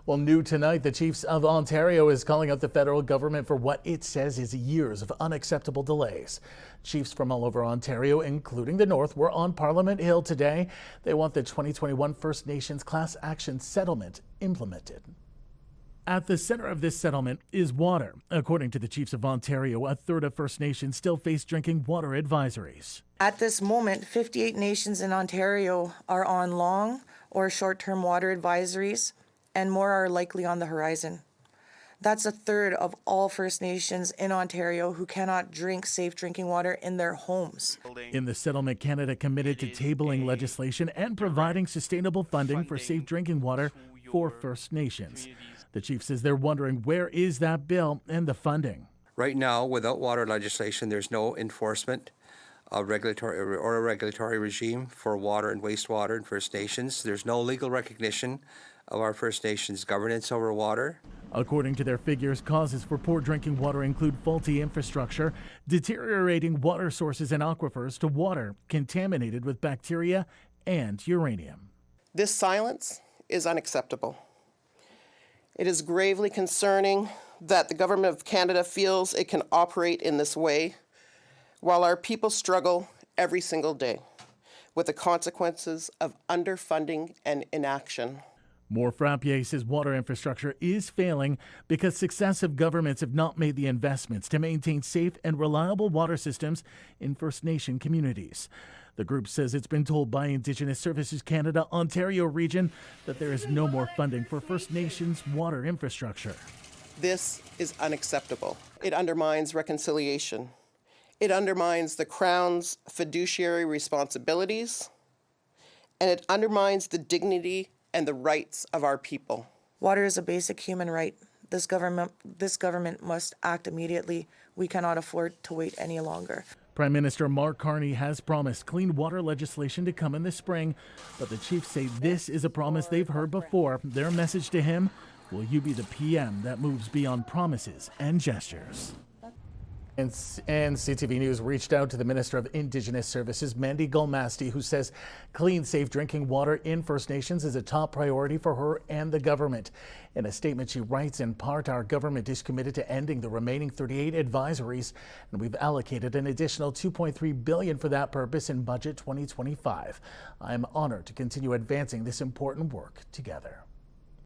Well, new tonight, the Chiefs of Ontario is calling out the federal government for what it says is years of unacceptable delays. Chiefs from all over Ontario, including the North, were on Parliament Hill today. They want the 2021 First Nations class action settlement implemented. At the center of this settlement is water. According to the Chiefs of Ontario, a third of First Nations still face drinking water advisories. At this moment, 58 nations in Ontario are on long or short-term water advisories, and more are likely on the horizon. That's a third of all First Nations in Ontario who cannot drink safe drinking water in their homes. In the settlement, Canada committed to tabling legislation and providing sustainable funding for safe drinking water for First Nations. The chief says they're wondering, where is that bill and the funding? Right now, without water legislation, there's no enforcement of regulatory regime for water and wastewater in First Nations. There's no legal recognition of our First Nations governance over water. According to their figures, causes for poor drinking water include faulty infrastructure, deteriorating water sources and aquifers to water contaminated with bacteria and uranium. This silence is unacceptable. It is gravely concerning that the Government of Canada feels it can operate in this way while our people struggle every single day with the consequences of underfunding and inaction. More Frappier says water infrastructure is failing because successive governments have not made the investments to maintain safe and reliable water systems in First Nation communities. The group says it's been told by Indigenous Services Canada Ontario region that there is no more funding for First Nations water infrastructure. This is unacceptable. It undermines reconciliation. It undermines the Crown's fiduciary responsibilities, and it undermines the dignity and the rights of our people. Water is a basic human right. This government must act immediately. We cannot afford to wait any longer. Prime Minister Mark Carney has promised clean water legislation to come in the spring, but the Chiefs say this is a promise they've heard before. Their message to him: will you be the PM that moves beyond promises and gestures? And CTV News reached out to the Minister of Indigenous Services, Mandy Gulmasti, who says clean, safe drinking water in First Nations is a top priority for her and the government. In a statement, she writes, in part, our government is committed to ending the remaining 38 advisories, and we've allocated an additional $2.3 billion for that purpose in Budget 2025. I'm honored to continue advancing this important work together.